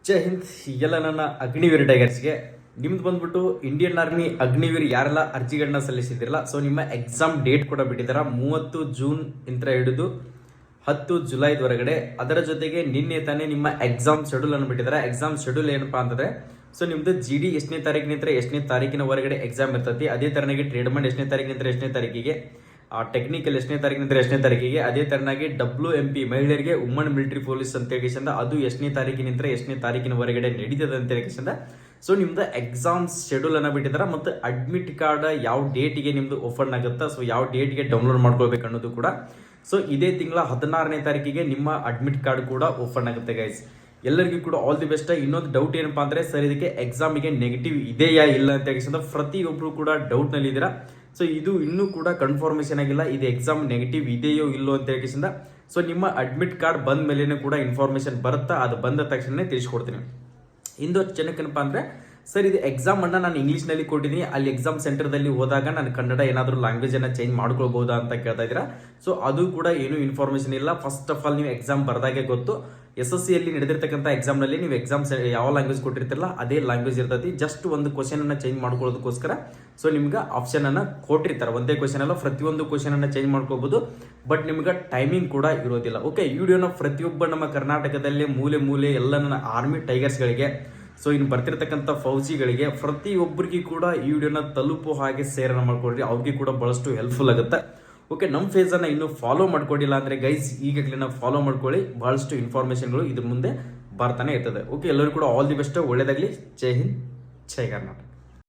ಜೈ ಹಿಂದ್. ಎಲ್ಲ ನನ್ನ ಅಗ್ನಿವೀರ್ ಟೈಗರ್ಸ್ಗೆ ನಿಮ್ದು ಬಂದ್ಬಿಟ್ಟು ಇಂಡಿಯನ್ ಆರ್ಮಿ ಅಗ್ನಿವೀರ್ ಯಾರೆಲ್ಲ ಅರ್ಜಿಗಳನ್ನ ಸಲ್ಲಿಸಿದಿರಲ್ಲ, ಸೊ ನಿಮ್ಮ ಎಕ್ಸಾಮ್ ಡೇಟ್ ಕೂಡ ಬಿಟ್ಟಿದ್ದಾರೆ 30 ಜೂನ್ ಇಂದ ಹಿಡಿದು 10 ಜುಲೈವರೆಗಡೆ. ಅದರ ಜೊತೆಗೆ ನಿನ್ನೆ ತಾನೇ ನಿಮ್ಮ ಎಕ್ಸಾಮ್ ಶೆಡ್ಯೂಲ್ ಅನ್ನು ಬಿಟ್ಟಿದ್ದಾರೆ. ಎಕ್ಸಾಮ್ ಶೆಡ್ಯೂಲ್ ಏನಪ್ಪಾ ಅಂತಂದ್ರೆ, ಸೊ ನಿಮ್ದು GD ಎಷ್ಟನೇ ತಾರೀಕಿನಿಂದ ಎಷ್ಟನೇ ತಾರೀಕಿನ ಹೊರಗಡೆ ಎಕ್ಸಾಮ್ ಇರ್ತೈತಿ. ಅದೇ ತರನಾಗಿ ಟ್ರೇಡ್ಮೆಂಟ್ ಎಷ್ಟನೇ ತಾರೀಕಿನಿಂದ ಎಷ್ಟನೇ ತಾರೀಕಿಗೆ, ಟೆಕ್ನಿಕಲ್ ಎಷ್ಟನೇ ತಾರೀಕಿನಿಂದ ಎಷ್ಟನೇ ತಾರೀಕಿಗೆ, ಅದೇ ತರನಾಗಿ WMP ಮಹಿಳೆಯರಿಗೆ ವುಮನ್ ಮಿಲಿಟರಿ ಪೊಲೀಸ್ ಅಂತ ಹೇಳಿಸಿಂದ ಅದು ಎಷ್ಟನೇ ತಾರೀಕಿನಿಂದ ಎಷ್ಟನೇ ತಾರೀಕಿನ ಹೊರಗಡೆ ನಡೀತದೆ ಅಂತ ಹೇಳಿಸಿಂದ ಸೊ ನಿಮ್ದು ಎಕ್ಸಾಮ್ಸ್ ಶೆಡ್ಯೂಲ್ ಅನ್ನ ಬಿಟ್ಟಿದ್ದಾರೆ. ಮತ್ತು ಅಡ್ಮಿಟ್ ಕಾರ್ಡ್ ಯಾವ ಡೇಟಿಗೆ ನಿಮ್ದು ಓಪನ್ ಆಗುತ್ತಾ, ಸೊ ಯಾವ ಡೇಟ್ಗೆ ಡೌನ್ಲೋಡ್ ಮಾಡ್ಕೋಬೇಕು ಅನ್ನೋದು ಕೂಡ ಸೊ ಇದೇ ತಿಂಗಳ 16ನೇ ತಾರೀಕಿಗೆ ನಿಮ್ಮ ಅಡ್ಮಿಟ್ ಕಾರ್ಡ್ ಕೂಡ ಓಪನ್ ಆಗುತ್ತೆ ಗೈಸ್. ಎಲ್ಲರಿಗೂ ಕೂಡ ಆಲ್ ದಿ ಬೆಸ್ಟ್. ಇನ್ನೊಂದು ಡೌಟ್ ಏನಪ್ಪಾ ಅಂದ್ರೆ, ಸರ್ ಇದಕ್ಕೆ ಎಕ್ಸಾಮಿಗೆ ನೆಗೆಟಿವ್ ಇದೆಯಾ ಇಲ್ಲ ಅಂತ ಹೇಳಿಸಿದ ಪ್ರತಿಯೊಬ್ರು ಕೂಡ ಡೌಟ್ ನಲ್ಲಿ ಇದ್ದೀರಾ. ಸೊ ಇದು ಇನ್ನೂ ಕೂಡ ಕನ್ಫರ್ಮೇಶನ್ ಆಗಿಲ್ಲ, ಇದು ಎಕ್ಸಾಮ್ ನೆಗೆಟಿವ್ ಇದೆಯೋ ಇಲ್ಲೋ ಅಂತ ಹೇಳಿಸಿಂದ ಸೊ ನಿಮ್ಮ ಅಡ್ಮಿಟ್ ಕಾರ್ಡ್ ಬಂದ ಮೇಲೇನೆ ಕೂಡ ಇನ್ಫಾರ್ಮೇಶನ್ ಬರುತ್ತಾ, ಅದು ಬಂದ ತಕ್ಷಣ ತಿಳಿಸ್ಕೊಡ್ತೀನಿ. ಇಂದು ಜನಕ್ಕೇನಪ್ಪ ಅಂದ್ರೆ, ಸರ್ ಇದು ಎಕ್ಸಾಮ್ ಅನ್ನ ನಾನು ಇಂಗ್ಲಿಷ್ ನಲ್ಲಿ ಕೊಟ್ಟಿದ್ದೀನಿ, ಅಲ್ಲಿ ಎಕ್ಸಾಮ್ ಸೆಂಟರ್ದಲ್ಲಿ ಹೋದಾಗ ನಾನು ಕನ್ನಡ ಏನಾದರೂ ಲ್ಯಾಂಗ್ವೇಜ್ ಅನ್ನ ಚೇಂಜ್ ಮಾಡ್ಕೊಳ್ಬಹುದಾ ಅಂತ ಕೇಳ್ತಾ ಇದ್ದೀರಾ. ಸೊ ಅದು ಕೂಡ ಏನು ಇನ್ಫಾರ್ಮೇಶನ್ ಇಲ್ಲ. ಫಸ್ಟ್ ಆಫ್ ಆಲ್ ನೀವು ಎಕ್ಸಾಮ್ ಬರ್ದಾಗೆ ಗೊತ್ತು, SSC ಅಲ್ಲಿ ನಡೆದಿರ್ತಕ್ಕಂಥ ಎಕ್ಸಾಮ್ ನಲ್ಲಿ ನೀವು ಎಕ್ಸಾಮ್ ಯಾವ ಲ್ಯಾಂಗ್ವೇಜ್ ಕೊಟ್ಟಿರ್ತಿರಲ್ಲ ಅದೇ ಲ್ಯಾಂಗ್ವೇಜ್ ಇರ್ತೈತಿ. ಜಸ್ಟ್ ಒಂದು ಕ್ವಶನ್ ಅನ್ನ ಚೇಂಜ್ ಮಾಡ್ಕೊಳ್ಳೋದಕ್ಕೋಸ್ಕರ ಸೊ ನಿಮ್ಗೆ ಆಪ್ಷನ್ ಅನ್ನ ಕೊಟ್ಟಿರ್ತಾರೆ. ಒಂದೇ ಕ್ವಶನ್ ಅಲ್ಲ, ಪ್ರತಿಯೊಂದು ಕ್ವಶನ್ ಅನ್ನ ಚೇಂಜ್ ಮಾಡ್ಕೋಬಹುದು, ಬಟ್ ನಿಮ್ಗೆ ಟೈಮಿಂಗ್ ಕೂಡ ಇರೋದಿಲ್ಲ. ಓಕೆ, ಈ ವಿಡಿಯೋನ ಪ್ರತಿಯೊಬ್ಬ ನಮ್ಮ ಕರ್ನಾಟಕದಲ್ಲಿ ಮೂಲೆ ಮೂಲೆ ಎಲ್ಲ ನನ್ನ ಆರ್ಮಿ ಟೈಗರ್ಸ್ಗಳಿಗೆ, ಸೊ ಇನ್ನು ಬರ್ತಿರ್ತಕ್ಕಂಥ ಫೌಜಿಗಳಿಗೆ ಪ್ರತಿಯೊಬ್ಬರಿಗೂ ಕೂಡ ಈ ವಿಡಿಯೋನ ತಲುಪೋ ಹಾಗೆ ಶೇರ್ ಮಾಡ್ಕೊಡ್ರಿ, ಅವ್ರಿಗೆ ಕೂಡ ಬಹಳಷ್ಟು ಹೆಲ್ಪ್ಫುಲ್ ಆಗುತ್ತೆ. ಓಕೆ, ನಮ್ಮ ಫೇಸನ್ನು ಇನ್ನೂ ಫಾಲೋ ಮಾಡ್ಕೊಂಡಿಲ್ಲ ಅಂದರೆ ಗೈಸ್ ಈಗಾಗಲೇ ಫಾಲೋ ಮಾಡ್ಕೊಳ್ಳಿ, ಬಹಳಷ್ಟು ಇನ್ಫಾರ್ಮೇಷನ್ಗಳು ಇದ್ರ ಮುಂದೆ ಬರ್ತಾನೆ ಇರ್ತದೆ. ಓಕೆ, ಎಲ್ಲರೂ ಕೂಡ ಆಲ್ ದಿ ಬೆಸ್ಟ್, ಒಳ್ಳೇದಾಗಲಿ. ಜೈ ಹಿಂದ್, ಜೈ ಕರ್ನಾಟಕ.